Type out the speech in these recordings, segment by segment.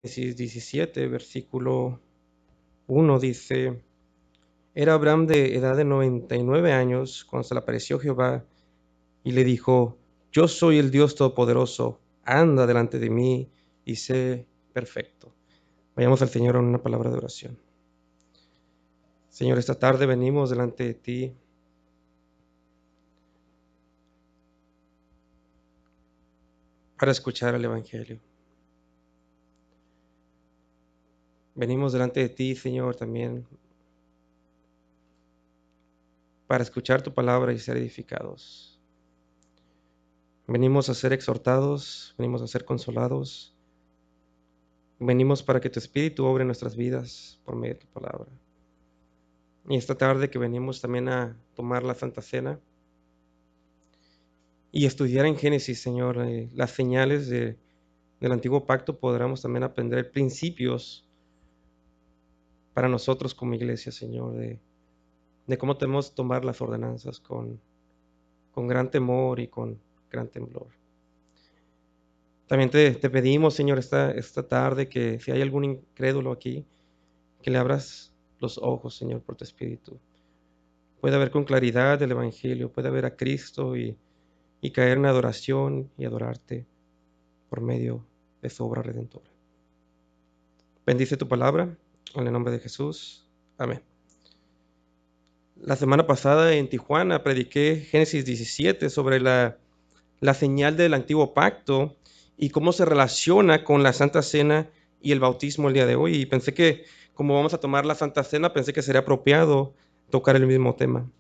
Génesis 17, versículo 1 dice: Era Abraham de edad de 99 años cuando se le apareció Jehová y le dijo: Yo soy el Dios Todopoderoso, anda delante de mí y sé perfecto. Vayamos al Señor en una palabra de oración. Señor, esta tarde venimos delante de ti para escuchar el Evangelio. Venimos delante de ti, Señor, también para escuchar tu palabra y ser edificados. Venimos a ser exhortados, venimos a ser consolados. Venimos para que tu Espíritu obre en nuestras vidas por medio de tu palabra. Y esta tarde que venimos también a tomar la Santa Cena y estudiar en Génesis, Señor, las señales del antiguo pacto, podremos también aprender principios para nosotros como iglesia, Señor, de cómo tenemos que tomar las ordenanzas con gran temor y con gran temblor. También te pedimos, Señor, esta tarde, que si hay algún incrédulo aquí, que le abras los ojos, Señor, por tu Espíritu. Puede ver con claridad el Evangelio, puede ver a Cristo y caer en adoración y adorarte por medio de su obra redentora. Bendice tu palabra, en el nombre de Jesús. Amén. La semana pasada en Tijuana prediqué Génesis 17 sobre la señal del antiguo pacto y cómo se relaciona con la Santa Cena y el bautismo el día de hoy. Y pensé que, como vamos a tomar la Santa Cena, pensé que sería apropiado tocar el mismo tema.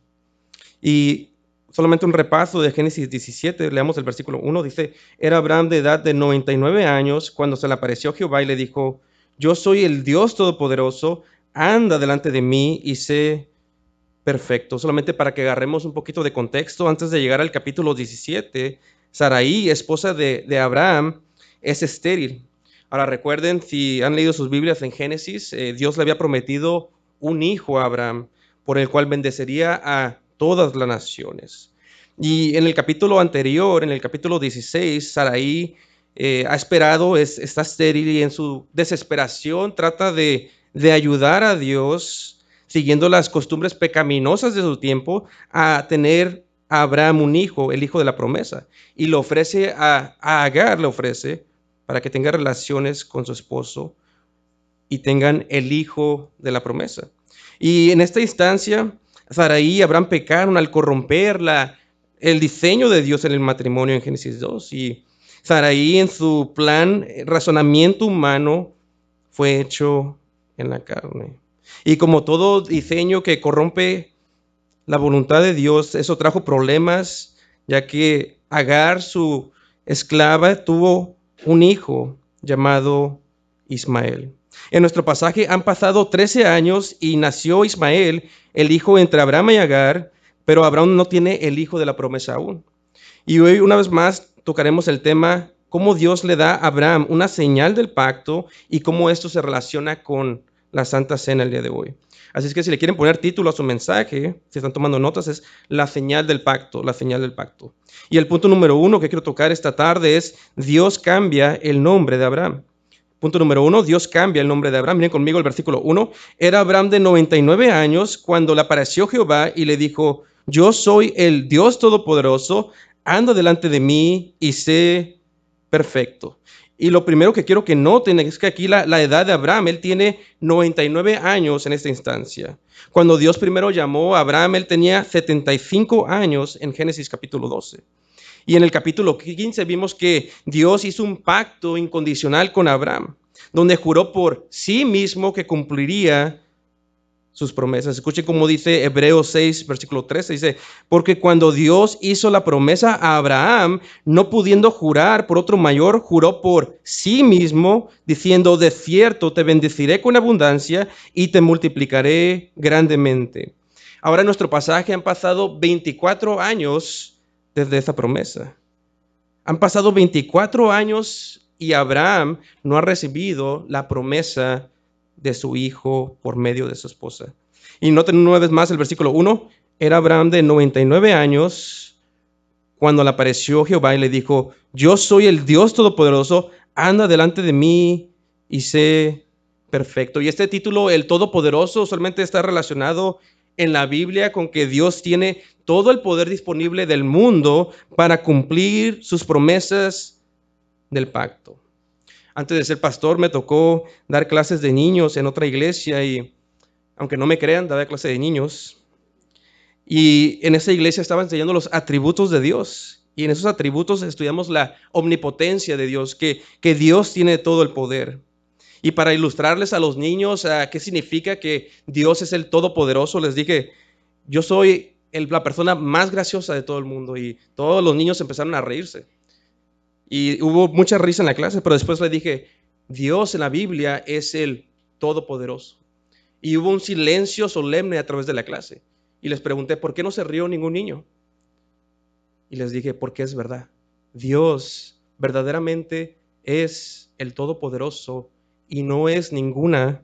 Y solamente un repaso de Génesis 17, leamos el versículo 1, dice: Era Abraham de edad de 99 años cuando se le apareció Jehová y le dijo: Yo soy el Dios Todopoderoso, anda delante de mí y sé perfecto. Solamente para que agarremos un poquito de contexto, antes de llegar al capítulo 17, Sarai, esposa de Abraham, es estéril. Ahora recuerden, si han leído sus Biblias en Génesis, Dios le había prometido un hijo a Abraham, por el cual bendecería a todas las naciones. Y en el capítulo anterior, en el capítulo 16, Sarai ha esperado, está estéril y en su desesperación trata de ayudar a Dios, siguiendo las costumbres pecaminosas de su tiempo, a tener a Abraham un hijo, el hijo de la promesa. Y le ofrece a Agar, le ofrece para que tenga relaciones con su esposo y tengan el hijo de la promesa. Y en esta instancia, Sarai y Abraham pecaron al corromper el diseño de Dios en el matrimonio en Génesis 2. Y Sarai, en su plan, razonamiento humano, fue hecho en la carne. Y como todo diseño que corrompe la voluntad de Dios, eso trajo problemas, ya que Agar, su esclava, tuvo un hijo llamado Ismael. En nuestro pasaje han pasado 13 años y nació Ismael, el hijo entre Abraham y Agar, pero Abraham no tiene el hijo de la promesa aún. Y hoy, una vez más, tocaremos el tema: cómo Dios le da a Abraham una señal del pacto y cómo esto se relaciona con la Santa Cena el día de hoy. Así es que si le quieren poner título a su mensaje, si están tomando notas, es la señal del pacto, la señal del pacto. Y el punto número 1 que quiero tocar esta tarde es: Dios cambia el nombre de Abraham. Punto número 1, Dios cambia el nombre de Abraham. Miren conmigo el versículo 1. Era Abraham de 99 años cuando le apareció Jehová y le dijo: Yo soy el Dios Todopoderoso, anda delante de mí y sé perfecto. Y lo primero que quiero que noten es que aquí la edad de Abraham, él tiene 99 años en esta instancia. Cuando Dios primero llamó a Abraham, él tenía 75 años en Génesis capítulo 12. Y en el capítulo 15 vimos que Dios hizo un pacto incondicional con Abraham, donde juró por sí mismo que cumpliría sus promesas. Escuchen cómo dice Hebreos 6, versículo 13, dice: porque cuando Dios hizo la promesa a Abraham, no pudiendo jurar por otro mayor, juró por sí mismo, diciendo: de cierto te bendeciré con abundancia y te multiplicaré grandemente. Ahora en nuestro pasaje han pasado 24 años desde esa promesa. Han pasado 24 años y Abraham no ha recibido la promesa de su hijo por medio de su esposa. Y noten una vez más el versículo 1. Era Abraham de 99 años cuando le apareció Jehová y le dijo: yo soy el Dios Todopoderoso, anda delante de mí y sé perfecto. Y este título, el Todopoderoso, solamente está relacionado en la Biblia con que Dios tiene todo el poder disponible del mundo para cumplir sus promesas del pacto. Antes de ser pastor me tocó dar clases de niños en otra iglesia y aunque no me crean, daba clase de niños. Y en esa iglesia estaba enseñando los atributos de Dios. Y en esos atributos estudiamos la omnipotencia de Dios, que Dios tiene todo el poder. Y para ilustrarles a los niños qué significa que Dios es el Todopoderoso, les dije, yo soy la persona más graciosa de todo el mundo. Y todos los niños empezaron a reírse. Y hubo mucha risa en la clase, pero después le dije, Dios en la Biblia es el Todopoderoso. Y hubo un silencio solemne a través de la clase. Y les pregunté, ¿por qué no se rió ningún niño? Y les dije, porque es verdad. Dios verdaderamente es el Todopoderoso y no es ninguna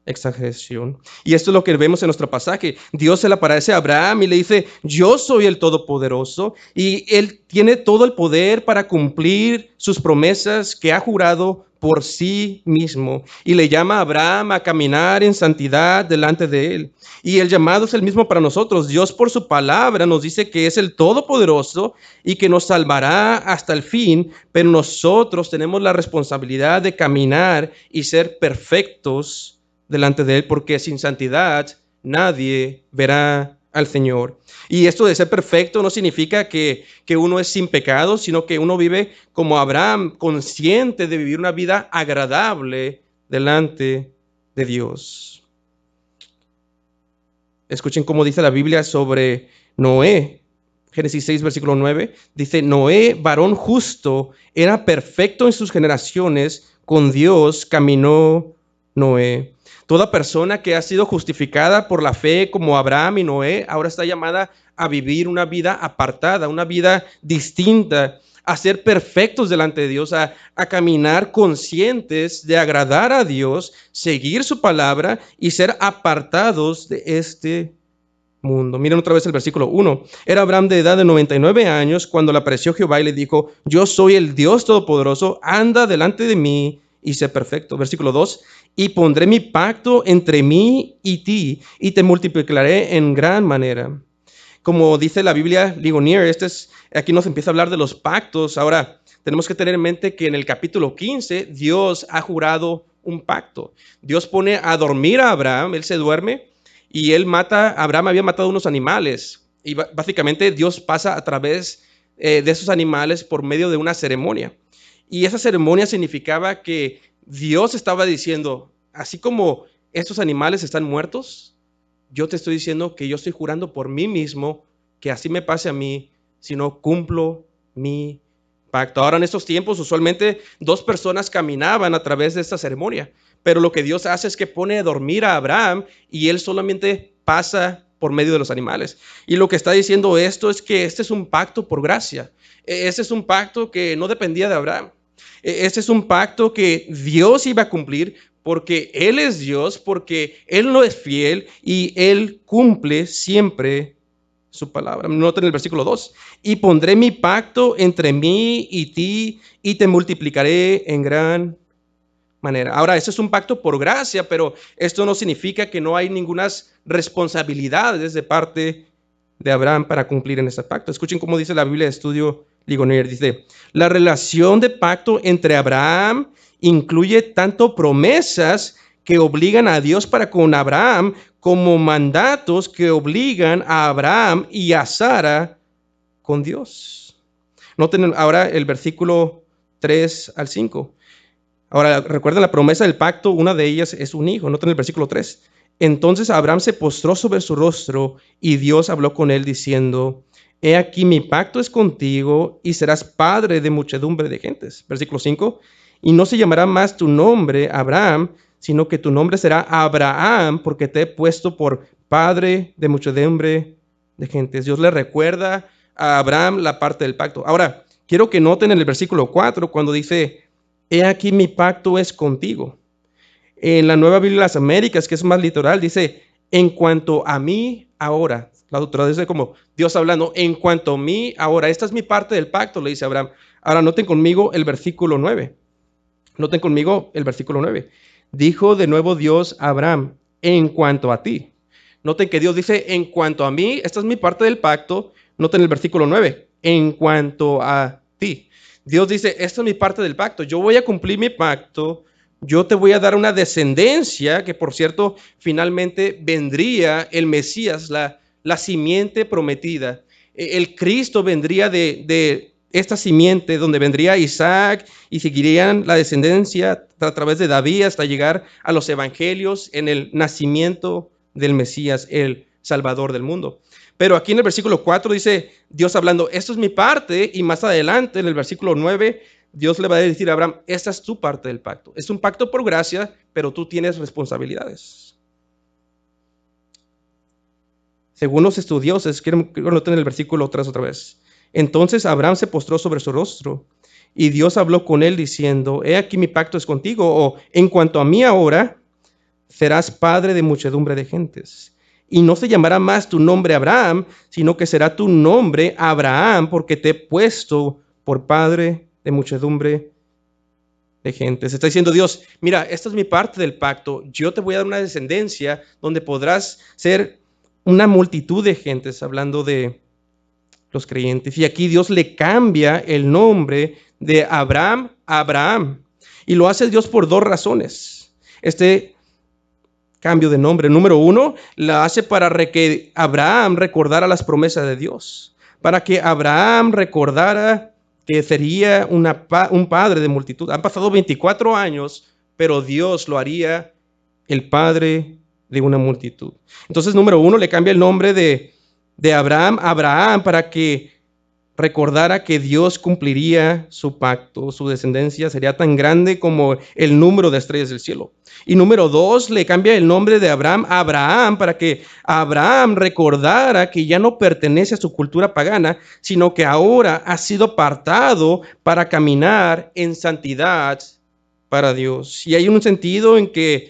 exageración. Y esto es lo que vemos en nuestro pasaje. Dios se le aparece a Abraham y le dice, yo soy el Todopoderoso y Él tiene todo el poder para cumplir sus promesas que ha jurado por sí mismo. Y le llama a Abraham a caminar en santidad delante de Él. Y el llamado es el mismo para nosotros. Dios por su palabra nos dice que es el Todopoderoso y que nos salvará hasta el fin, pero nosotros tenemos la responsabilidad de caminar y ser perfectos delante de Él, porque sin santidad nadie verá al Señor. Y esto de ser perfecto no significa que uno es sin pecado, sino que uno vive como Abraham, consciente de vivir una vida agradable delante de Dios. Escuchen cómo dice la Biblia sobre Noé. Génesis 6, versículo 9, dice, Noé, varón justo, era perfecto en sus generaciones, con Dios caminó Noé. Toda persona que ha sido justificada por la fe como Abraham y Noé, ahora está llamada a vivir una vida apartada, una vida distinta, a ser perfectos delante de Dios, a caminar conscientes de agradar a Dios, seguir su palabra y ser apartados de este mundo. Miren otra vez el versículo 1. Era Abraham de edad de 99 años cuando le apareció Jehová y le dijo, yo soy el Dios Todopoderoso, anda delante de mí y sé perfecto. Versículo 2. Y pondré mi pacto entre mí y ti y te multiplicaré en gran manera. Como dice la Biblia Ligonier, aquí nos empieza a hablar de los pactos. Ahora, tenemos que tener en mente que en el capítulo 15 Dios ha jurado un pacto. Dios pone a dormir a Abraham, él se duerme y Abraham había matado unos animales y básicamente Dios pasa a través de esos animales por medio de una ceremonia. Y esa ceremonia significaba que Dios estaba diciendo, así como estos animales están muertos, yo te estoy diciendo que yo estoy jurando por mí mismo que así me pase a mí si no cumplo mi pacto. Ahora en estos tiempos usualmente dos personas caminaban a través de esta ceremonia, pero lo que Dios hace es que pone a dormir a Abraham y él solamente pasa por medio de los animales. Y lo que está diciendo esto es que este es un pacto por gracia. Este es un pacto que no dependía de Abraham. Este es un pacto que Dios iba a cumplir porque Él es Dios, porque Él no es fiel y Él cumple siempre su palabra. Noten el versículo 2. Y pondré mi pacto entre mí y ti y te multiplicaré en gran manera. Ahora, eso es un pacto por gracia, pero esto no significa que no hay ninguna responsabilidades de parte de Abraham para cumplir en ese pacto. Escuchen cómo dice la Biblia de Estudio Ligonier. Dice, la relación de pacto entre Abraham incluye tanto promesas que obligan a Dios para con Abraham como mandatos que obligan a Abraham y a Sara con Dios. Noten ahora el versículo 3 al 5. Ahora, recuerden la promesa del pacto, una de ellas es un hijo. Noten el versículo 3. Entonces Abraham se postró sobre su rostro y Dios habló con él diciendo, he aquí mi pacto es contigo y serás padre de muchedumbre de gentes. Versículo 5. Y no se llamará más tu nombre Abraham, sino que tu nombre será Abraham, porque te he puesto por padre de muchedumbre de gentes. Dios le recuerda a Abraham la parte del pacto. Ahora, quiero que noten en el versículo 4 cuando dice, he aquí mi pacto es contigo. En la Nueva Biblia de las Américas, que es más literal, dice, en cuanto a mí ahora. La doctora dice como Dios hablando, en cuanto a mí ahora. Esta es mi parte del pacto, le dice Abraham. Ahora noten conmigo el versículo 9. Noten conmigo el versículo 9. Dijo de nuevo Dios a Abraham, en cuanto a ti. Noten que Dios dice, en cuanto a mí, esta es mi parte del pacto. Noten el versículo 9, en cuanto a ti. Dios dice, esta es mi parte del pacto. Yo voy a cumplir mi pacto. Yo te voy a dar una descendencia, que por cierto, finalmente vendría el Mesías, la simiente prometida. El Cristo vendría de esta simiente, donde vendría Isaac y seguirían la descendencia a través de David hasta llegar a los evangelios en el nacimiento del Mesías, el Salvador del mundo. Pero aquí en el versículo 4 dice Dios hablando, esto es mi parte, y más adelante en el versículo 9 Dios le va a decir a Abraham, esta es tu parte del pacto. Es un pacto por gracia, pero tú tienes responsabilidades. Según los estudiosos, quiero notar en el versículo 3 otra vez. Entonces Abraham se postró sobre su rostro y Dios habló con él diciendo, he aquí mi pacto es contigo, o en cuanto a mí ahora, serás padre de muchedumbre de gentes. Y no se llamará más tu nombre Abraham, sino que será tu nombre Abraham, porque te he puesto por padre de muchedumbre de gentes. Está diciendo Dios, mira, esta es mi parte del pacto, yo te voy a dar una descendencia donde podrás ser una multitud de gentes, hablando de los creyentes. Y aquí Dios le cambia el nombre de Abraham a Abraham. Y lo hace Dios por dos razones. Este cambio de nombre, número uno, la hace para que Abraham recordara las promesas de Dios. Para que Abraham recordara que sería un padre de multitud. Han pasado 24 años, pero Dios lo haría el padre de una multitud. Entonces, número uno, le cambia el nombre de Abraham a Abraham para que recordara que Dios cumpliría su pacto, su descendencia sería tan grande como el número de estrellas del cielo. Y número dos, le cambia el nombre de Abraham a Abraham para que Abraham recordara que ya no pertenece a su cultura pagana, sino que ahora ha sido apartado para caminar en santidad para Dios. Y hay un sentido en que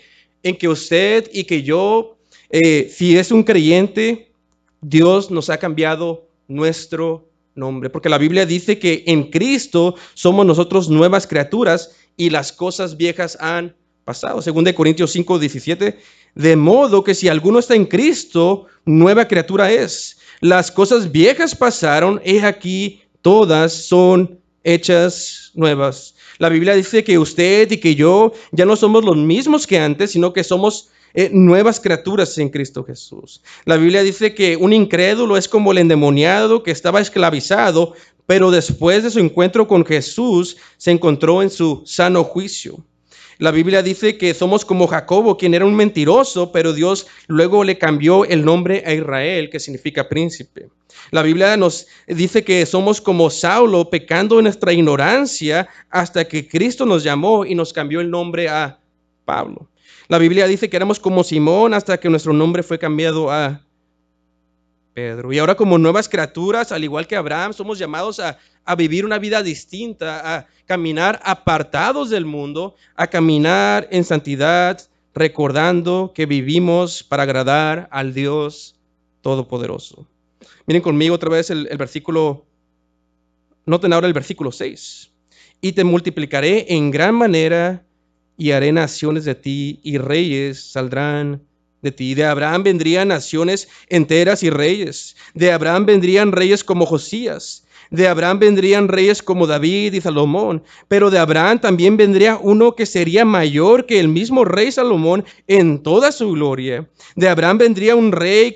usted y que yo, si es un creyente, Dios nos ha cambiado nuestro nombre, porque la Biblia dice que en Cristo somos nosotros nuevas criaturas y las cosas viejas han pasado. Según de Corintios 5:17, de modo que si alguno está en Cristo, nueva criatura es. Las cosas viejas pasaron, he aquí, todas son hechas nuevas. La Biblia dice que usted y que yo ya no somos los mismos que antes, sino que somos nuevas criaturas en Cristo Jesús. La Biblia dice que un incrédulo es como el endemoniado que estaba esclavizado, pero después de su encuentro con Jesús se encontró en su sano juicio. La Biblia dice que somos como Jacobo, quien era un mentiroso, pero Dios luego le cambió el nombre a Israel, que significa príncipe. La Biblia nos dice que somos como Saulo, pecando en nuestra ignorancia, hasta que Cristo nos llamó y nos cambió el nombre a Pablo. La Biblia dice que éramos como Simón hasta que nuestro nombre fue cambiado a Pedro. Y ahora como nuevas criaturas, al igual que Abraham, somos llamados a vivir una vida distinta, a caminar apartados del mundo, a caminar en santidad, recordando que vivimos para agradar al Dios Todopoderoso. Miren conmigo otra vez el versículo, noten ahora el versículo 6. Y te multiplicaré en gran manera y haré naciones de ti y reyes saldrán de ti. De Abraham vendrían naciones enteras y reyes. De Abraham vendrían reyes como Josías. De Abraham vendrían reyes como David y Salomón. Pero de Abraham también vendría uno que sería mayor que el mismo rey Salomón en toda su gloria. De Abraham vendría un rey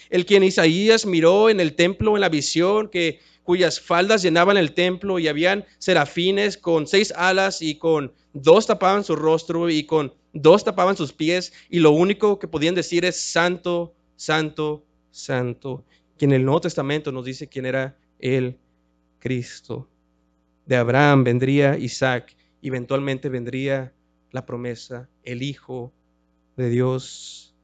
el quien Isaías miró en el templo en la visión, cuyas faldas llenaban el templo y habían serafines con 6 alas y con 2 tapaban su rostro y con 2 tapaban sus pies, y lo único que podían decir es santo, santo, santo. Que en el Nuevo Testamento nos dice quién era el Cristo. De Abraham vendría Isaac, y eventualmente vendría la promesa, el Hijo de Dios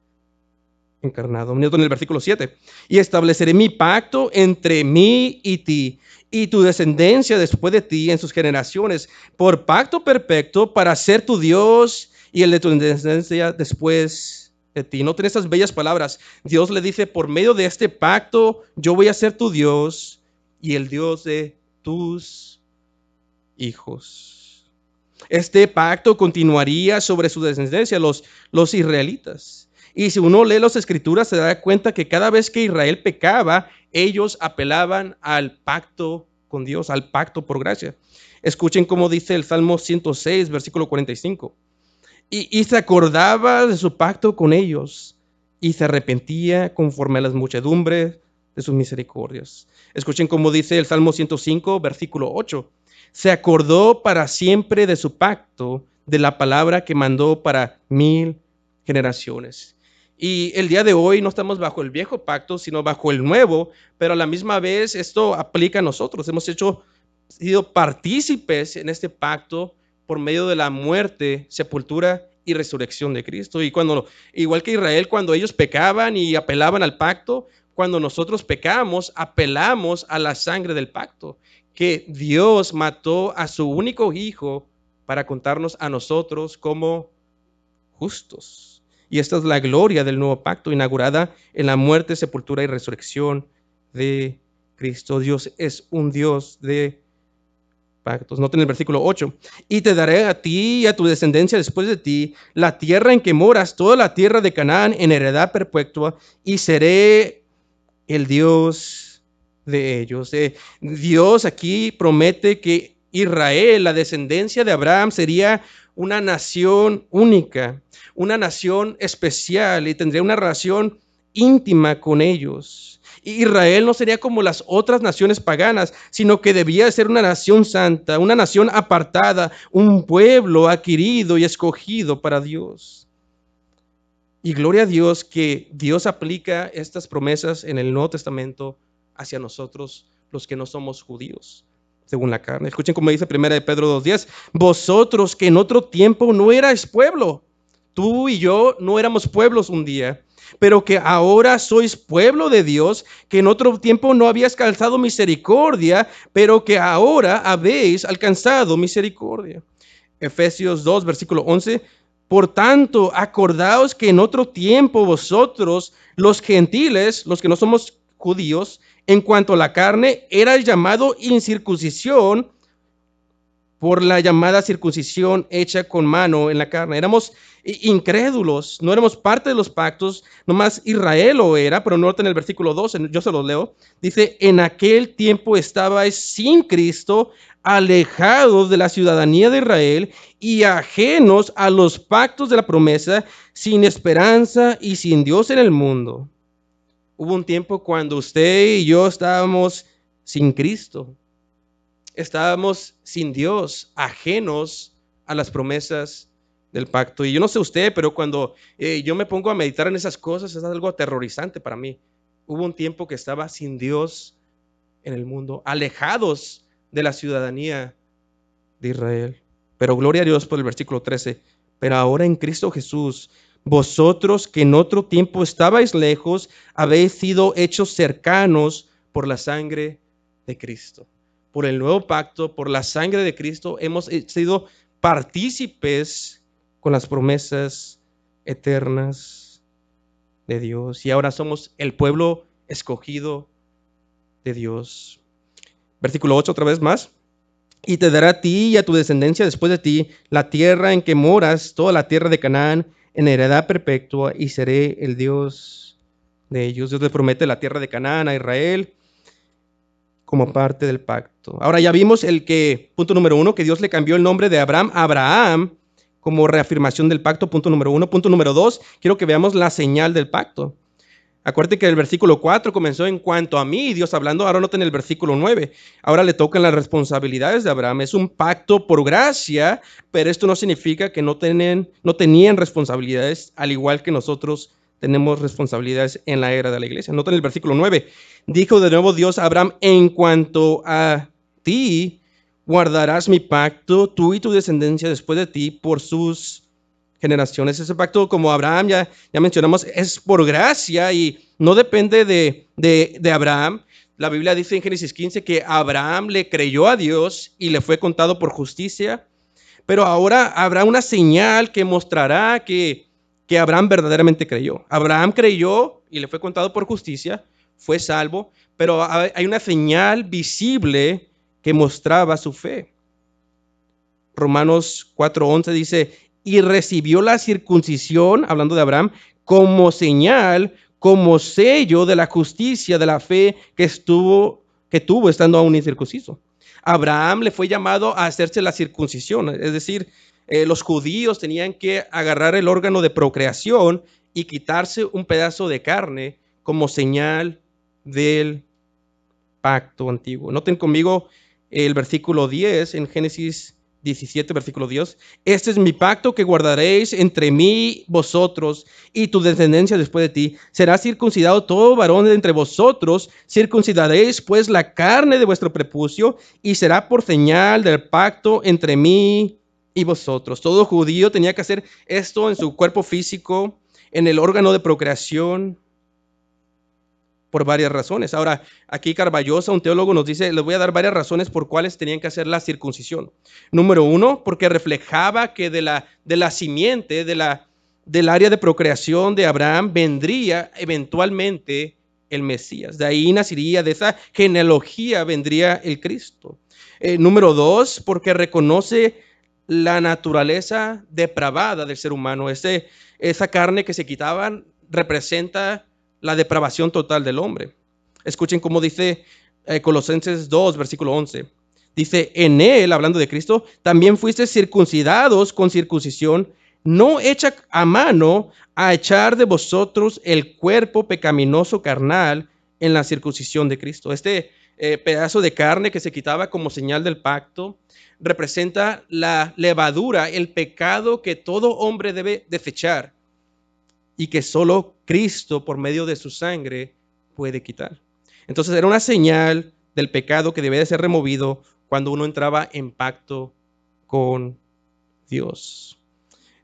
encarnado. En el versículo 7, y estableceré mi pacto entre mí y ti y tu descendencia después de ti en sus generaciones, por pacto perfecto para ser tu Dios y el de tu descendencia después de ti. Noten estas bellas palabras. Dios le dice, por medio de este pacto, yo voy a ser tu Dios y el Dios de tus hijos. Este pacto continuaría sobre su descendencia, los israelitas. Y si uno lee las escrituras, se da cuenta que cada vez que Israel pecaba, ellos apelaban al pacto con Dios, al pacto por gracia. Escuchen cómo dice el Salmo 106, versículo 45. Y se acordaba de su pacto con ellos y se arrepentía conforme a las muchedumbres de sus misericordias. Escuchen cómo dice el Salmo 105, versículo 8. Se acordó para siempre de su pacto, de la palabra que mandó para 1000 generaciones. Y el día de hoy no estamos bajo el viejo pacto, sino bajo el nuevo, pero a la misma vez esto aplica a nosotros. Hemos sido partícipes en este pacto por medio de la muerte, sepultura y resurrección de Cristo. Y cuando, igual que Israel, cuando ellos pecaban y apelaban al pacto, cuando nosotros pecamos, apelamos a la sangre del pacto, que Dios mató a su único hijo para contarnos a nosotros como justos. Y esta es la gloria del nuevo pacto, inaugurada en la muerte, sepultura y resurrección de Cristo. Dios es un Dios de pactos. Noten el versículo 8. Y te daré a ti y a tu descendencia después de ti la tierra en que moras, toda la tierra de Canaán en heredad perpetua, y seré el Dios de ellos. Dios aquí promete que Israel, la descendencia de Abraham, sería una nación única, una nación especial y tendría una relación íntima con ellos. Israel no sería como las otras naciones paganas, sino que debía ser una nación santa, una nación apartada, un pueblo adquirido y escogido para Dios. Y gloria a Dios que Dios aplica estas promesas en el Nuevo Testamento hacia nosotros, los que no somos judíos, según la carne. Escuchen cómo dice 1 de Pedro 2:10. Vosotros que en otro tiempo no erais pueblo, tú y yo no éramos pueblos un día, pero que ahora sois pueblo de Dios, que en otro tiempo no habías alcanzado misericordia, pero que ahora habéis alcanzado misericordia. Efesios 2, versículo 11. Por tanto, acordaos que en otro tiempo vosotros, los gentiles, los que no somos judíos, en cuanto a la carne, erais llamado incircuncisión por la llamada circuncisión hecha con mano en la carne. Éramos incrédulos, no éramos parte de los pactos, nomás Israel lo era, pero noten el versículo 12, yo se los leo. Dice, en aquel tiempo estabais sin Cristo, alejados de la ciudadanía de Israel y ajenos a los pactos de la promesa, sin esperanza y sin Dios en el mundo. Hubo un tiempo cuando usted y yo estábamos sin Cristo. Estábamos sin Dios, ajenos a las promesas del pacto. Y yo no sé usted, pero cuando yo me pongo a meditar en esas cosas, es algo aterrorizante para mí. Hubo un tiempo que estaba sin Dios en el mundo, alejados de la ciudadanía de Israel. Pero gloria a Dios por el versículo 13. Pero ahora en Cristo Jesús, vosotros que en otro tiempo estabais lejos, habéis sido hechos cercanos por la sangre de Cristo. Por el nuevo pacto, por la sangre de Cristo, hemos sido partícipes con las promesas eternas de Dios. Y ahora somos el pueblo escogido de Dios. Versículo 8 otra vez más. Y te dará a ti y a tu descendencia después de ti la tierra en que moras, toda la tierra de Canaán, en heredad perpetua, y seré el Dios de ellos. Dios le promete la tierra de Canaán a Israel como parte del pacto. Ahora ya vimos punto número 1, que Dios le cambió el nombre de Abraham a Abraham como reafirmación del pacto, punto número 1. Punto número 2, quiero que veamos la señal del pacto. Acuérdate que el versículo 4 comenzó en cuanto a mí, Dios hablando, ahora noten el versículo 9. Ahora le tocan las responsabilidades de Abraham. Es un pacto por gracia, pero esto no significa que no tenían responsabilidades, al igual que nosotros tenemos responsabilidades en la era de la iglesia. Noten el versículo 9. Dijo de nuevo Dios a Abraham, en cuanto a ti, guardarás mi pacto, tú y tu descendencia después de ti, por sus generaciones. Ese pacto, como Abraham, ya mencionamos, es por gracia y no depende de Abraham. La Biblia dice en Génesis 15 que Abraham le creyó a Dios y le fue contado por justicia, pero ahora habrá una señal que mostrará que Abraham verdaderamente creyó. Abraham creyó y le fue contado por justicia, fue salvo, pero hay una señal visible que mostraba su fe. Romanos 4:11 dice, y recibió la circuncisión, hablando de Abraham, como señal, como sello de la justicia, de la fe que tuvo estando aún incircunciso. Abraham le fue llamado a hacerse la circuncisión, es decir, los judíos tenían que agarrar el órgano de procreación y quitarse un pedazo de carne como señal del pacto antiguo. Noten conmigo el versículo 10 en Génesis 17, versículo 10. Este es mi pacto que guardaréis entre mí, vosotros y tu descendencia después de ti. Será circuncidado todo varón de entre vosotros. Circuncidaréis pues la carne de vuestro prepucio y será por señal del pacto entre mí y vosotros. Todo judío tenía que hacer esto en su cuerpo físico, en el órgano de procreación, por varias razones. Ahora, aquí Carballosa, un teólogo, nos dice, les voy a dar varias razones por cuáles tenían que hacer la circuncisión. Número uno, porque reflejaba que de la simiente, del área de procreación de Abraham, vendría eventualmente el Mesías. De ahí nacería, de esa genealogía vendría el Cristo. Número dos, porque reconoce la naturaleza depravada del ser humano. Esa carne que se quitaban representa la depravación total del hombre. Escuchen cómo dice Colosenses 2, versículo 11. Dice, en él, hablando de Cristo, también fuiste circuncidados con circuncisión, no hecha a mano, a echar de vosotros el cuerpo pecaminoso carnal en la circuncisión de Cristo. Pedazo de carne que se quitaba como señal del pacto representa la levadura, el pecado que todo hombre debe desechar y que solo Cristo, por medio de su sangre, puede quitar. Entonces era una señal del pecado que debía de ser removido cuando uno entraba en pacto con Dios.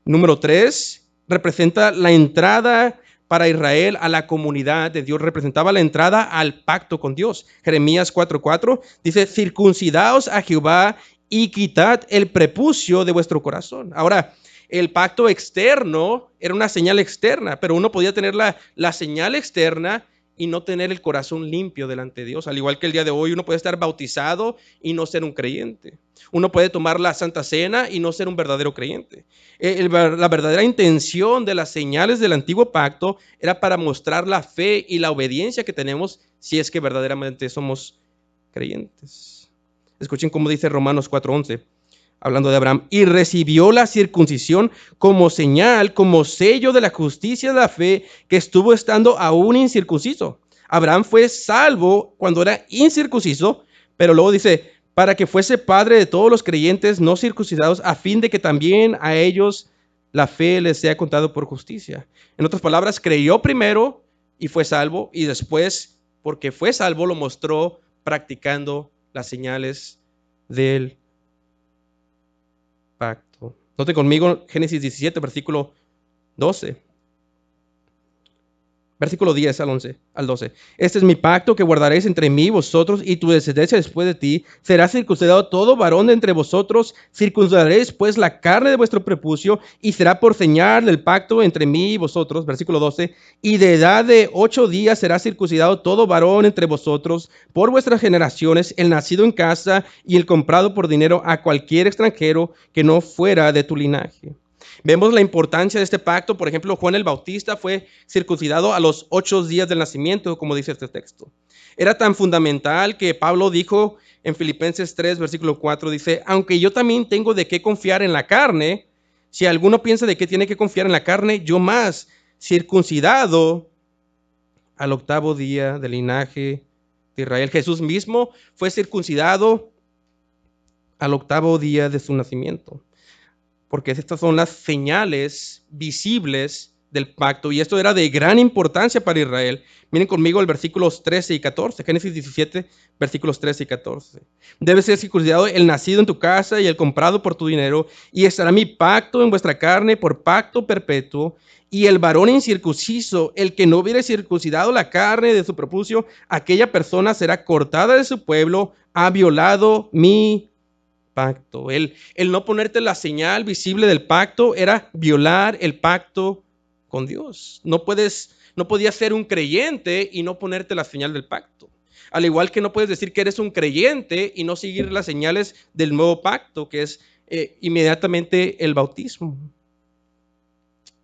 Número 3, representa la entrada para Israel a la comunidad de Dios, representaba la entrada al pacto con Dios. Jeremías 4:4 dice, circuncidaos a Jehová y quitad el prepucio de vuestro corazón. Ahora, el pacto externo era una señal externa, pero uno podía tener la señal externa y no tener el corazón limpio delante de Dios. Al igual que el día de hoy, uno puede estar bautizado y no ser un creyente. Uno puede tomar la Santa Cena y no ser un verdadero creyente. La verdadera intención de las señales del antiguo pacto era para mostrar la fe y la obediencia que tenemos si es que verdaderamente somos creyentes. Escuchen cómo dice Romanos 4:11. Hablando de Abraham, y recibió la circuncisión como señal, como sello de la justicia de la fe que estuvo estando aún incircunciso. Abraham fue salvo cuando era incircunciso, pero luego dice, para que fuese padre de todos los creyentes no circuncidados, a fin de que también a ellos la fe les sea contado por justicia. En otras palabras, creyó primero y fue salvo, y después, porque fue salvo, lo mostró practicando las señales del pacto. Note conmigo Génesis 17, versículo 12. Versículo 10 al 12. Este es mi pacto que guardaréis entre mí, vosotros y tu descendencia después de ti. Será circuncidado todo varón de entre vosotros. Circuncidaréis pues la carne de vuestro prepucio y será por señal del pacto entre mí y vosotros. Versículo 12. Y de edad de 8 días será circuncidado todo varón entre vosotros por vuestras generaciones, el nacido en casa y el comprado por dinero a cualquier extranjero que no fuera de tu linaje. Vemos la importancia de este pacto. Por ejemplo, Juan el Bautista fue circuncidado a los 8 días del nacimiento, como dice este texto. Era tan fundamental que Pablo dijo en Filipenses 3, versículo 4, dice, aunque yo también tengo de qué confiar en la carne, si alguno piensa de qué tiene que confiar en la carne, yo más, circuncidado al 8º día del linaje de Israel. Jesús mismo fue circuncidado al 8º día de su nacimiento, porque estas son las señales visibles del pacto, y esto era de gran importancia para Israel. Miren conmigo el versículos 13 y 14, Génesis 17, versículos 13 y 14. Debe ser circuncidado el nacido en tu casa y el comprado por tu dinero, y estará mi pacto en vuestra carne por pacto perpetuo, y el varón incircunciso, el que no hubiere circuncidado la carne de su prepucio, aquella persona será cortada de su pueblo, ha violado mi pacto. El no ponerte la señal visible del pacto era violar el pacto con Dios. No podías ser un creyente y no ponerte la señal del pacto. Al igual que no puedes decir que eres un creyente y no seguir las señales del nuevo pacto, que es inmediatamente el bautismo.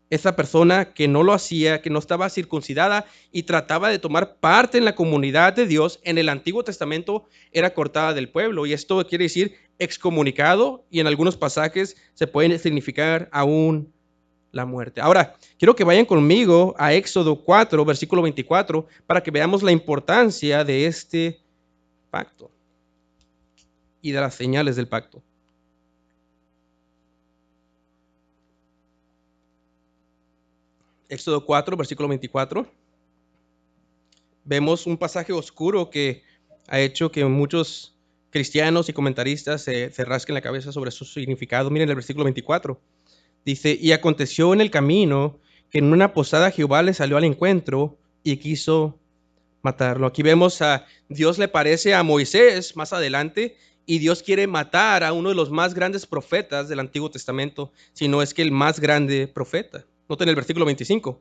Esa persona que no lo hacía, que no estaba circuncidada y trataba de tomar parte en la comunidad de Dios en el Antiguo Testamento, era cortada del pueblo. Y esto quiere decir excomunicado, y en algunos pasajes se puede significar aún la muerte. Ahora, quiero que vayan conmigo a Éxodo 4, versículo 24, para que veamos la importancia de este pacto y de las señales del pacto. Éxodo 4, versículo 24. Vemos un pasaje oscuro que ha hecho que muchos cristianos y comentaristas se rasquen la cabeza sobre su significado. Miren el versículo 24. Dice, y aconteció en el camino que en una posada Jehová le salió al encuentro y quiso matarlo. Aquí vemos a Dios le parece a Moisés más adelante, y Dios quiere matar a uno de los más grandes profetas del Antiguo Testamento, si no es que el más grande profeta. Noten el versículo 25.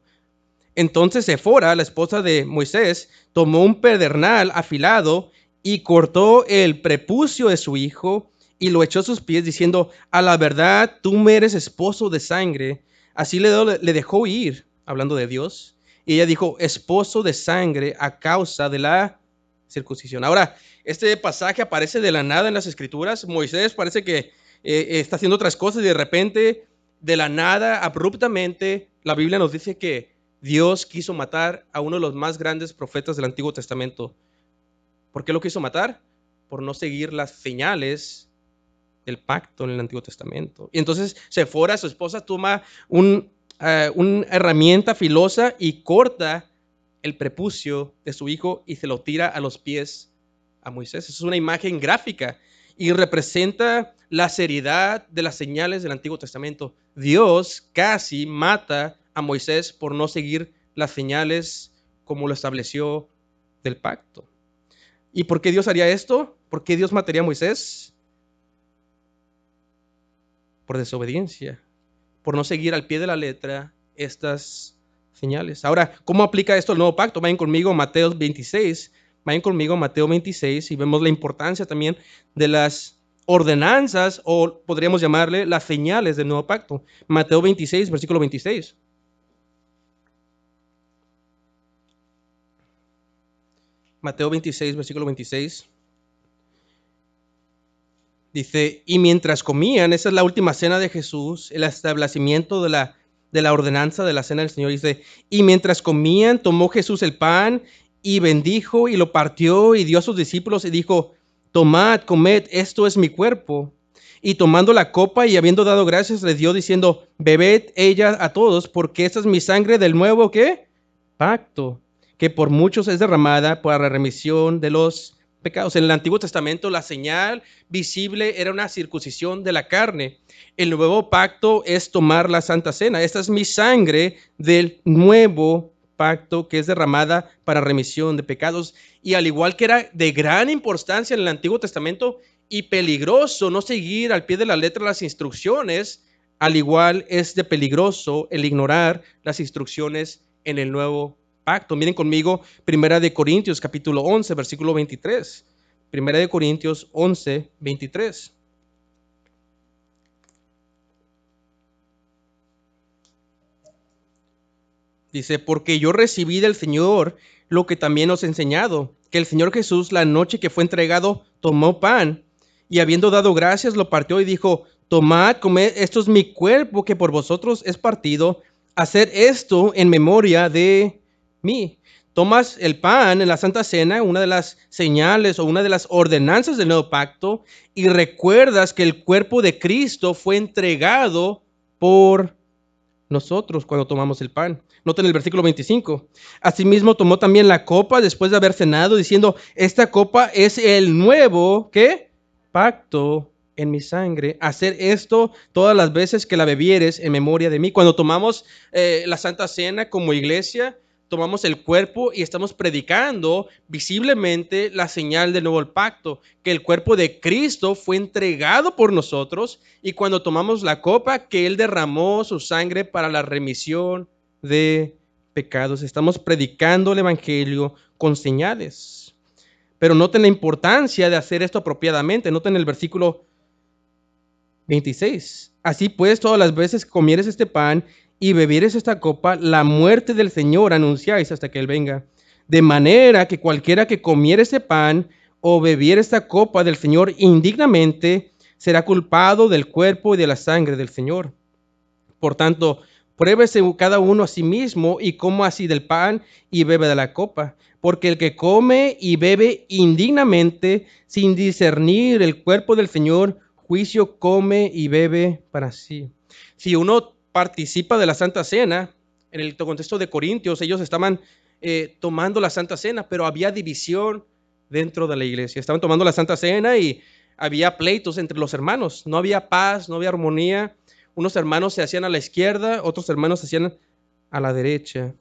Entonces Sefora, la esposa de Moisés, tomó un pedernal afilado y cortó el prepucio de su hijo y lo echó a sus pies, diciendo, a la verdad, tú me eres esposo de sangre. Así le dejó ir, hablando de Dios. Y ella dijo, esposo de sangre a causa de la circuncisión. Ahora, este pasaje aparece de la nada en las Escrituras. Moisés parece que está haciendo otras cosas y de repente, de la nada, abruptamente, la Biblia nos dice que Dios quiso matar a uno de los más grandes profetas del Antiguo Testamento. ¿Por qué lo quiso matar? Por no seguir las señales del pacto en el Antiguo Testamento. Y entonces Sefora, su esposa, toma una herramienta filosa y corta el prepucio de su hijo y se lo tira a los pies a Moisés. Es una imagen gráfica y representa la seriedad de las señales del Antiguo Testamento. Dios casi mata a Moisés por no seguir las señales como lo estableció del pacto. ¿Y por qué Dios haría esto? ¿Por qué Dios mataría a Moisés? Por desobediencia, por no seguir al pie de la letra estas señales. Ahora, ¿cómo aplica esto al nuevo pacto? Vayan conmigo a Mateo 26. Vayan conmigo a Mateo 26 y vemos la importancia también de las ordenanzas, o podríamos llamarle las señales del nuevo pacto. Mateo 26, versículo 26. Mateo 26, versículo 26. Dice, y mientras comían, esa es la última cena de Jesús, el establecimiento de la ordenanza de la cena del Señor. Dice, y mientras comían, tomó Jesús el pan y bendijo y lo partió y dio a sus discípulos y dijo, tomad, comed, esto es mi cuerpo. Y tomando la copa y habiendo dado gracias, les dio diciendo, bebed ella a todos, porque esta es mi sangre del nuevo, ¿qué? Pacto, que por muchos es derramada para la remisión de los pecados. En el Antiguo Testamento la señal visible era una circuncisión de la carne. El nuevo pacto es tomar la Santa Cena. Esta es mi sangre del nuevo pacto que es derramada para remisión de pecados. Y al igual que era de gran importancia en el Antiguo Testamento y peligroso no seguir al pie de la letra las instrucciones, al igual es de peligroso el ignorar las instrucciones en el nuevo pacto. Miren conmigo, Primera de Corintios, capítulo 11, versículo 23. Primera de Corintios 11, 23. Dice, porque yo recibí del Señor lo que también os he enseñado, que el Señor Jesús, la noche que fue entregado, tomó pan y habiendo dado gracias, lo partió y dijo, tomad, comed, esto es mi cuerpo que por vosotros es partido, hacer esto en memoria de mí. Tomas el pan en la Santa Cena, una de las señales o una de las ordenanzas del nuevo pacto, y recuerdas que el cuerpo de Cristo fue entregado por nosotros cuando tomamos el pan. Noten el versículo 25. Asimismo tomó también la copa después de haber cenado, diciendo, esta copa es el nuevo, ¿qué? Pacto en mi sangre. Hacer esto todas las veces que la bebieres en memoria de mí. Cuando tomamos la Santa Cena como iglesia, tomamos el cuerpo y estamos predicando visiblemente la señal del nuevo pacto, que el cuerpo de Cristo fue entregado por nosotros, y cuando tomamos la copa, que Él derramó su sangre para la remisión de pecados. Estamos predicando el evangelio con señales. Pero noten la importancia de hacer esto apropiadamente. Noten el versículo 26. Así pues, todas las veces que comieres este pan y bebieres esta copa, la muerte del Señor anunciáis hasta que Él venga. De manera que cualquiera que comiere este pan o bebiere esta copa del Señor indignamente, será culpado del cuerpo y de la sangre del Señor. Por tanto, pruébese cada uno a sí mismo y coma así del pan y bebe de la copa. Porque el que come y bebe indignamente, sin discernir el cuerpo del Señor, juicio come y bebe para sí. Si uno participa de la Santa Cena, en el contexto de Corintios, ellos estaban tomando la Santa Cena, pero había división dentro de la iglesia. Estaban tomando la Santa Cena y había pleitos entre los hermanos. No había paz, no había armonía. Unos hermanos se hacían a la izquierda, otros hermanos se hacían a la derecha.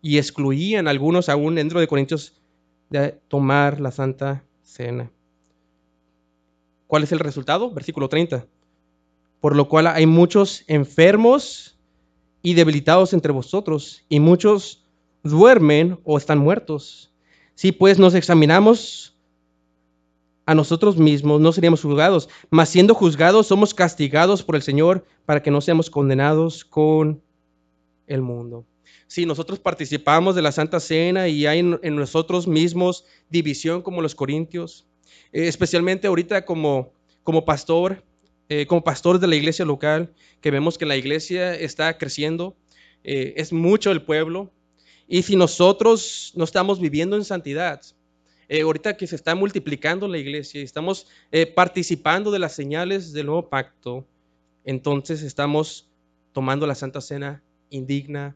Y excluían a algunos aún dentro de Corintios de tomar la Santa Cena. ¿Cuál es el resultado? Versículo 30. Por lo cual hay muchos enfermos y debilitados entre vosotros, y muchos duermen o están muertos. Si pues nos examinamos a nosotros mismos, no seríamos juzgados, mas siendo juzgados somos castigados por el Señor para que no seamos condenados con el mundo. Si nosotros participamos de la Santa Cena y hay en nosotros mismos división como los corintios, especialmente ahorita como pastor, como pastor de la iglesia local, que vemos que la iglesia está creciendo, es mucho el pueblo, y si nosotros no estamos viviendo en santidad, ahorita que se está multiplicando la iglesia y estamos participando de las señales del nuevo pacto, entonces estamos tomando la Santa Cena indignamente.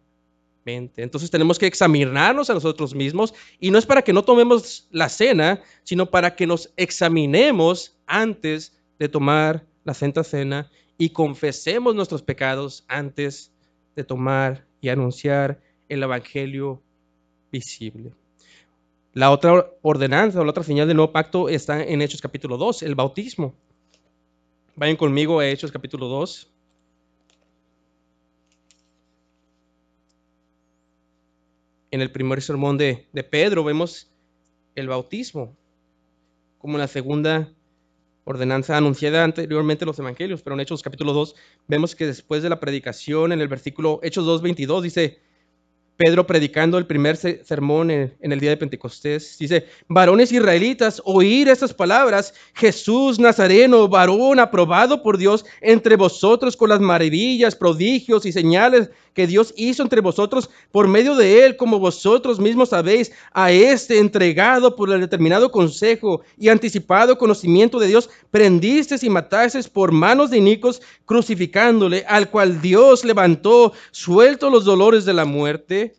Entonces tenemos que examinarnos a nosotros mismos, y no es para que no tomemos la cena, sino para que nos examinemos antes de tomar la Santa Cena y confesemos nuestros pecados antes de tomar y anunciar el evangelio visible. La otra ordenanza o la otra señal del nuevo pacto está en Hechos capítulo 2, el bautismo. Vayan conmigo a Hechos capítulo 2. En el primer sermón de Pedro vemos el bautismo como la segunda ordenanza anunciada anteriormente en los evangelios, pero en Hechos capítulo 2 vemos que después de la predicación, en el versículo Hechos 2:22 dice, Pedro predicando el primer sermón en el día de Pentecostés, dice, varones israelitas, oír estas palabras, Jesús Nazareno, varón aprobado por Dios entre vosotros con las maravillas, prodigios y señales que Dios hizo entre vosotros por medio de él, como vosotros mismos sabéis, a este entregado por el determinado consejo y anticipado conocimiento de Dios, prendisteis y matasteis por manos de inicuos, crucificándole, al cual Dios levantó, suelto los dolores de la muerte,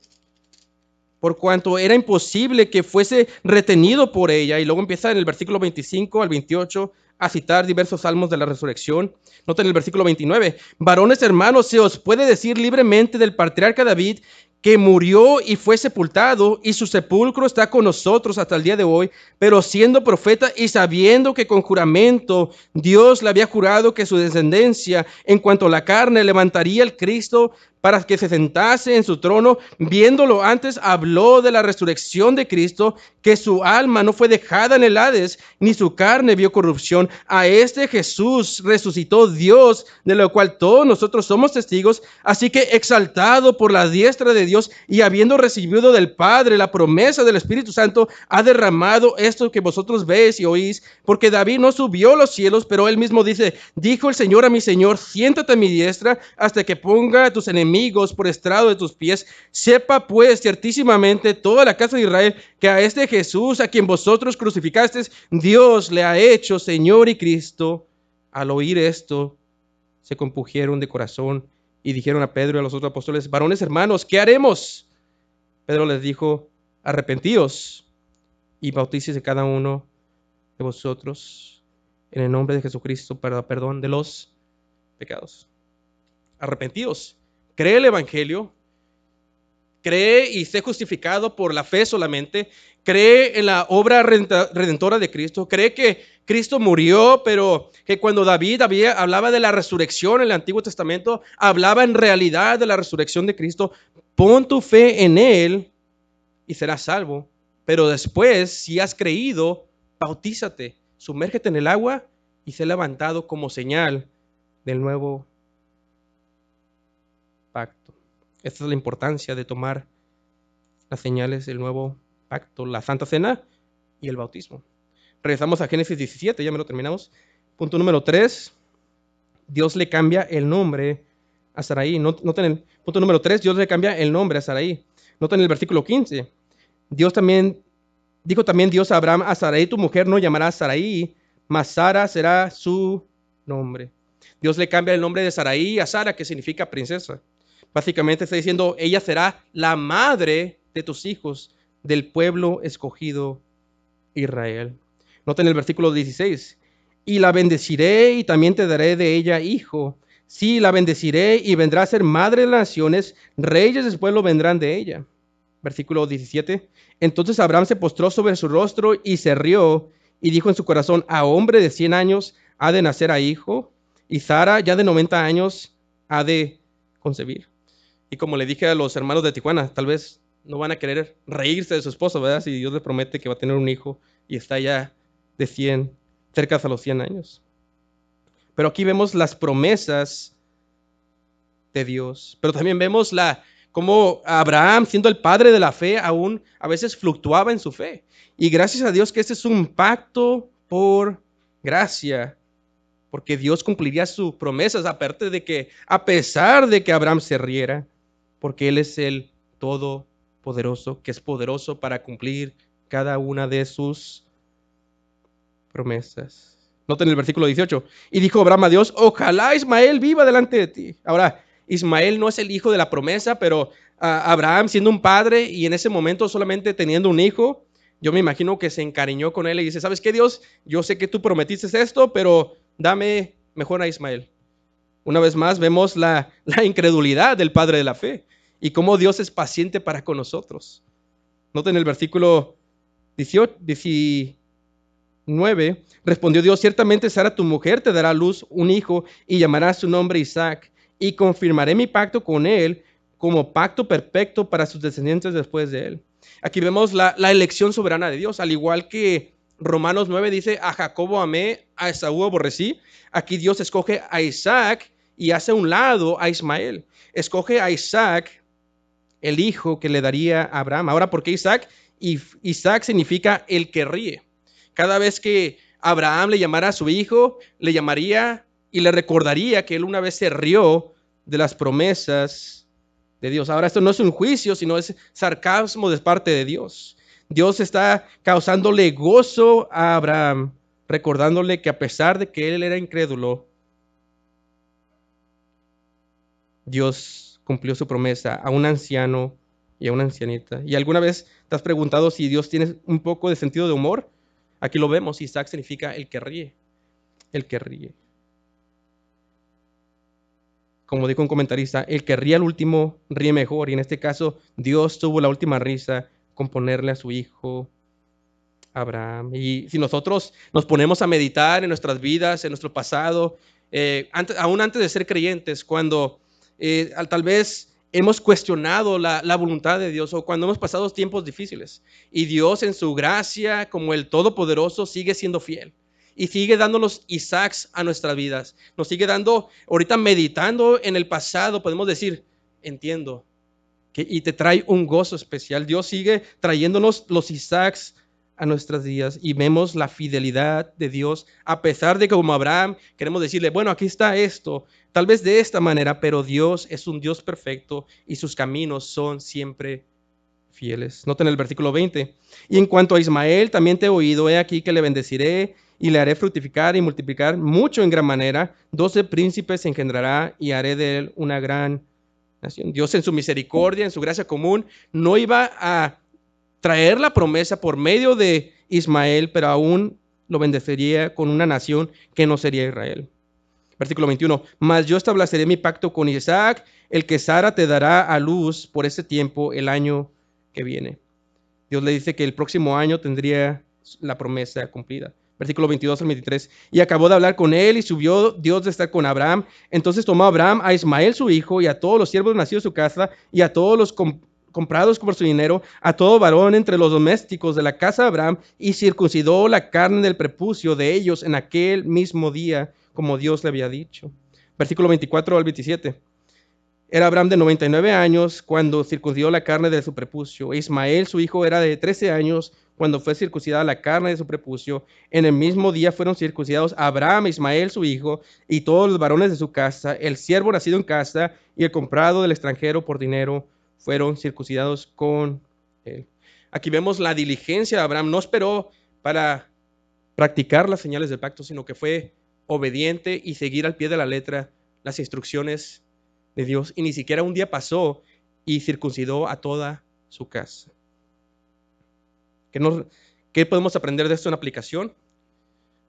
por cuanto era imposible que fuese retenido por ella. Y luego empieza en el versículo 25 al 28 a citar diversos salmos de la resurrección. Nota en el versículo 29, varones hermanos, se os puede decir libremente del patriarca David, que murió y fue sepultado, y su sepulcro está con nosotros hasta el día de hoy, pero siendo profeta y sabiendo que con juramento Dios le había jurado que su descendencia, en cuanto a la carne, levantaría el Cristo para que se sentase en su trono, viéndolo antes, habló de la resurrección de Cristo, que su alma no fue dejada en el Hades, ni su carne vio corrupción. A este Jesús resucitó Dios, de lo cual todos nosotros somos testigos. Así que exaltado por la diestra de Dios y habiendo recibido del Padre la promesa del Espíritu Santo, ha derramado esto que vosotros veis y oís, porque David no subió a los cielos, pero él mismo dice, dijo el Señor a mi Señor, siéntate a mi diestra hasta que ponga a tus enemigos por estrado de tus pies. Sepa pues ciertísimamente toda la casa de Israel que a este Jesús a quien vosotros crucificasteis, Dios le ha hecho Señor y Cristo. Al oír esto, se compungieron de corazón y dijeron a Pedro y a los otros apóstoles, varones hermanos, ¿qué haremos? Pedro les dijo, arrepentíos y bautícese cada uno de vosotros en el nombre de Jesucristo para perdón de los pecados. Arrepentíos. Cree el evangelio, cree y sé justificado por la fe solamente, cree en la obra redentora de Cristo, cree que Cristo murió, pero que cuando David hablaba de la resurrección en el Antiguo Testamento, hablaba en realidad de la resurrección de Cristo. Pon tu fe en él y serás salvo, pero después, si has creído, bautízate, sumérgete en el agua y ser levantado como señal del nuevo pacto. Esta es la importancia de tomar las señales del nuevo pacto, la Santa Cena y el bautismo. Regresamos a Génesis 17, ya me lo terminamos. Punto número 3, Dios le cambia el nombre a Sarai. Noten el punto número 3, Dios le cambia el nombre a Sarai. Noten el versículo 15. Dijo también Dios a Abraham: a Sarai tu mujer no llamarás Sarai, mas Sara será su nombre. Dios le cambia el nombre de Sarai a Sara, que significa princesa. Básicamente está diciendo, ella será la madre de tus hijos, del pueblo escogido Israel. Noten el versículo 16. Y la bendeciré y también te daré de ella hijo. Sí, la bendeciré y vendrá a ser madre de las naciones, reyes del pueblo vendrán de ella. Versículo 17. Entonces Abraham se postró sobre su rostro y se rió y dijo en su corazón: a hombre de 100 años ha de nacer a hijo, y Sara ya de 90 años ha de concebir. Y como le dije a los hermanos de Tijuana, tal vez no van a querer reírse de su esposo, ¿verdad? Si Dios le promete que va a tener un hijo y está ya de 100, cerca a los 100 años. Pero aquí vemos las promesas de Dios. Pero también vemos cómo Abraham, siendo el padre de la fe, aún a veces fluctuaba en su fe. Y gracias a Dios que este es un pacto por gracia, porque Dios cumpliría sus promesas, aparte de que, a pesar de que Abraham se riera, porque Él es el Todopoderoso, que es poderoso para cumplir cada una de sus promesas. Noten el versículo 18. Y dijo Abraham a Dios: ojalá Ismael viva delante de ti. Ahora, Ismael no es el hijo de la promesa, pero Abraham, siendo un padre y en ese momento solamente teniendo un hijo, yo me imagino que se encariñó con él y dice: ¿sabes qué, Dios? Yo sé que tú prometiste esto, pero dame mejor a Ismael. Una vez más vemos la incredulidad del padre de la fe y cómo Dios es paciente para con nosotros. Noten el versículo 19. Respondió Dios: ciertamente Sara tu mujer te dará a luz un hijo y llamará su nombre Isaac, y confirmaré mi pacto con él como pacto perfecto para sus descendientes después de él. Aquí vemos la elección soberana de Dios, al igual que Romanos 9 dice: a Jacobo amé, a Esaú aborrecí. Aquí Dios escoge a Isaac y hace a un lado a Ismael. Escoge a Isaac, el hijo que le daría a Abraham. Ahora, ¿por qué Isaac? Isaac significa el que ríe. Cada vez que Abraham le llamara a su hijo, le llamaría y le recordaría que él una vez se rió de las promesas de Dios. Ahora, esto no es un juicio, sino es sarcasmo de parte de Dios. Dios está causándole gozo a Abraham, recordándole que a pesar de que él era incrédulo, Dios cumplió su promesa a un anciano y a una ancianita. ¿Y alguna vez te has preguntado si Dios tiene un poco de sentido de humor? Aquí lo vemos, Isaac significa el que ríe, el que ríe. Como dijo un comentarista, el que ríe al último ríe mejor, y en este caso Dios tuvo la última risa con ponerle a su hijo Abraham. Y si nosotros nos ponemos a meditar en nuestras vidas, en nuestro pasado, aún antes de ser creyentes, cuando tal vez hemos cuestionado la voluntad de Dios o cuando hemos pasado tiempos difíciles, y Dios en su gracia como el Todopoderoso sigue siendo fiel y sigue dándonos Isaacs a nuestras vidas, nos sigue dando, ahorita meditando en el pasado podemos decir: entiendo, y te trae un gozo especial. Dios sigue trayéndonos los Isaacs a nuestros días y vemos la fidelidad de Dios, a pesar de que como Abraham queremos decirle: bueno, aquí está esto, tal vez de esta manera, pero Dios es un Dios perfecto y sus caminos son siempre fieles. Noten el versículo 20. Y en cuanto a Ismael, también te he oído, he aquí que le bendeciré y le haré fructificar y multiplicar mucho en gran manera. 12 príncipes engendrará y haré de él una gran nación. Dios en su misericordia, en su gracia común, no iba a traer la promesa por medio de Ismael, pero aún lo bendeciría con una nación que no sería Israel. Versículo 21. Mas yo estableceré mi pacto con Isaac, el que Sara te dará a luz por ese tiempo, el año que viene. Dios le dice que el próximo año tendría la promesa cumplida. Versículo 22 al 23. Y acabó de hablar con él y subió Dios de estar con Abraham. Entonces tomó Abraham a Ismael su hijo y a todos los siervos nacidos de su casa y a todos los comprados por su dinero, a todo varón entre los domésticos de la casa de Abraham, y circuncidó la carne del prepucio de ellos en aquel mismo día, como Dios le había dicho. Versículo 24 al 27. Era Abraham de 99 años cuando circuncidó la carne de su prepucio. Ismael, su hijo, era de 13 años cuando fue circuncidada la carne de su prepucio. En el mismo día fueron circuncidados Abraham, Ismael, su hijo, y todos los varones de su casa, el siervo nacido en casa y el comprado del extranjero por dinero, fueron circuncidados con él. Aquí vemos la diligencia de Abraham. No esperó para practicar las señales del pacto, sino que fue obediente y seguir al pie de la letra las instrucciones de Dios, y ni siquiera un día pasó y circuncidó a toda su casa. ¿Qué podemos aprender de esto en aplicación?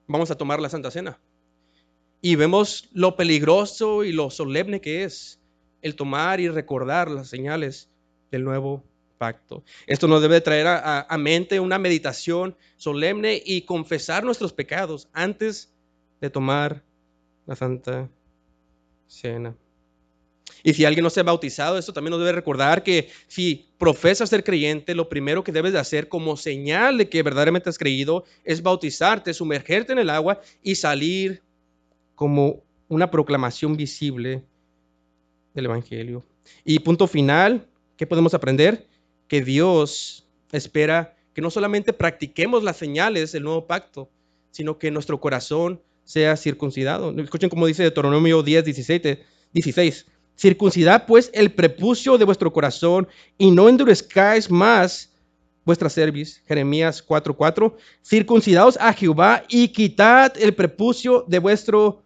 Vamos a tomar la Santa Cena y vemos lo peligroso y lo solemne que es el tomar y recordar las señales del nuevo pacto. Esto nos debe traer a mente una meditación solemne y confesar nuestros pecados antes de tomar la Santa Cena. Y si alguien no se ha bautizado, esto también nos debe recordar que si profesas ser creyente, lo primero que debes de hacer como señal de que verdaderamente has creído es bautizarte, sumergirte en el agua y salir como una proclamación visible del Evangelio. Y punto final, ¿qué podemos aprender? Que Dios espera que no solamente practiquemos las señales del nuevo pacto, sino que nuestro corazón sea circuncidado. Escuchen cómo dice Deuteronomio 10, 16. Circuncidad pues el prepucio de vuestro corazón y no endurezcáis más vuestra cerviz. Jeremías 4:4. Circuncidaos a Jehová y quitad el prepucio de vuestro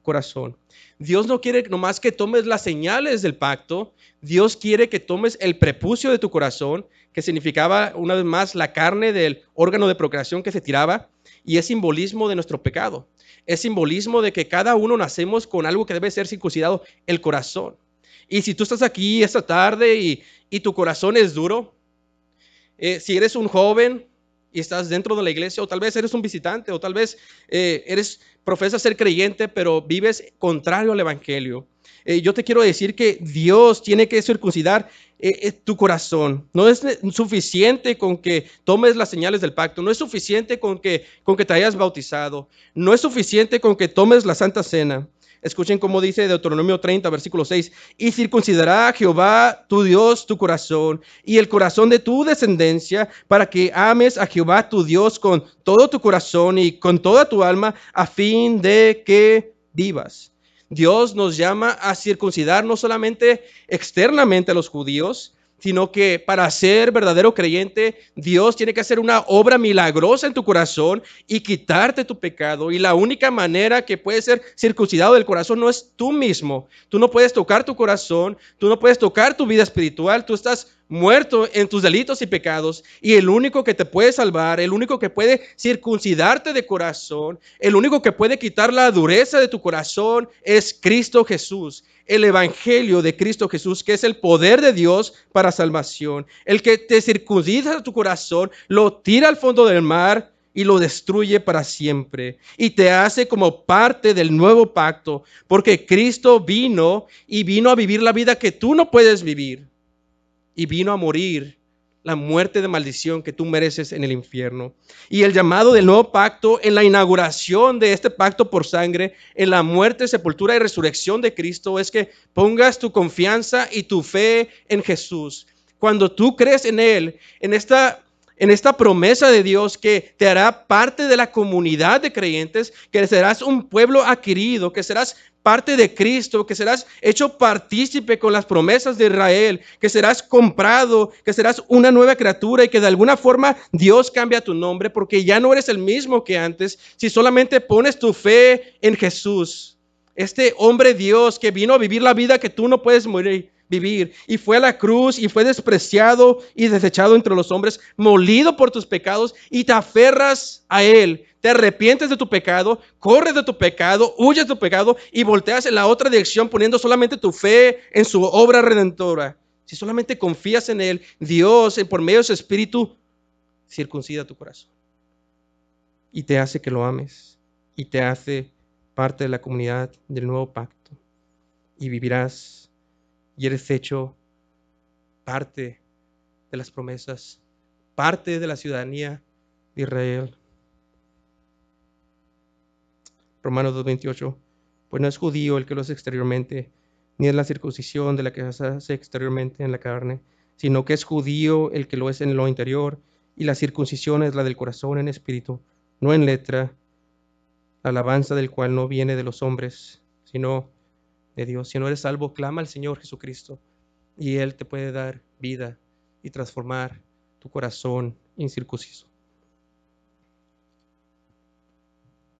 corazón. Dios no quiere nomás que tomes las señales del pacto. Dios quiere que tomes el prepucio de tu corazón, que significaba una vez más la carne del órgano de procreación que se tiraba, y es simbolismo de nuestro pecado. Es simbolismo de que cada uno nacemos con algo que debe ser circuncidado, el corazón. Y si tú estás aquí esta tarde y tu corazón es duro, si eres un joven y estás dentro de la iglesia, o tal vez eres un visitante, o tal vez profesas ser creyente, pero vives contrario al evangelio. Yo te quiero decir que Dios tiene que circuncidar tu corazón. No es suficiente con que tomes las señales del pacto, no es suficiente con que te hayas bautizado, no es suficiente con que tomes la Santa Cena. Escuchen cómo dice Deuteronomio 30, versículo 6. Y circuncidará a Jehová tu Dios tu corazón y el corazón de tu descendencia, para que ames a Jehová tu Dios con todo tu corazón y con toda tu alma, a fin de que vivas. Dios nos llama a circuncidar no solamente externamente a los judíos, sino que para ser verdadero creyente, Dios tiene que hacer una obra milagrosa en tu corazón y quitarte tu pecado. Y la única manera que puedes ser circuncidado del corazón no es tú mismo. Tú no puedes tocar tu corazón, tú no puedes tocar tu vida espiritual, tú estás muerto en tus delitos y pecados, y el único que te puede salvar, el único que puede circuncidarte de corazón, el único que puede quitar la dureza de tu corazón es Cristo Jesús, el evangelio de Cristo Jesús, que es el poder de Dios para salvación. El que te circuncida tu corazón, lo tira al fondo del mar y lo destruye para siempre, y te hace como parte del nuevo pacto, porque Cristo vino a vivir la vida que tú no puedes vivir, y vino a morir la muerte de maldición que tú mereces en el infierno. Y el llamado del nuevo pacto en la inauguración de este pacto por sangre, en la muerte, sepultura y resurrección de Cristo, es que pongas tu confianza y tu fe en Jesús. Cuando tú crees en Él, en esta promesa de Dios que te hará parte de la comunidad de creyentes, que serás un pueblo adquirido, que serás parte de Cristo, que serás hecho partícipe con las promesas de Israel, que serás comprado, que serás una nueva criatura y que de alguna forma Dios cambia tu nombre porque ya no eres el mismo que antes si solamente pones tu fe en Jesús. Este hombre Dios que vino a vivir la vida que tú no puedes vivir y fue a la cruz y fue despreciado y desechado entre los hombres, molido por tus pecados, y te aferras a Él, te arrepientes de tu pecado, corres de tu pecado, huyes de tu pecado y volteas en la otra dirección poniendo solamente tu fe en su obra redentora. Si solamente confías en Él, Dios por medio de su Espíritu circuncida tu corazón y te hace que lo ames y te hace parte de la comunidad del nuevo pacto, y vivirás y eres hecho parte de las promesas, parte de la ciudadanía de Israel. Romanos 2:28, pues no es judío el que lo hace exteriormente, ni es la circuncisión de la que se hace exteriormente en la carne, sino que es judío el que lo es en lo interior, y la circuncisión es la del corazón en espíritu, no en letra, la alabanza del cual no viene de los hombres, sino de Dios. Si no eres salvo, clama al Señor Jesucristo, y Él te puede dar vida y transformar tu corazón incircunciso.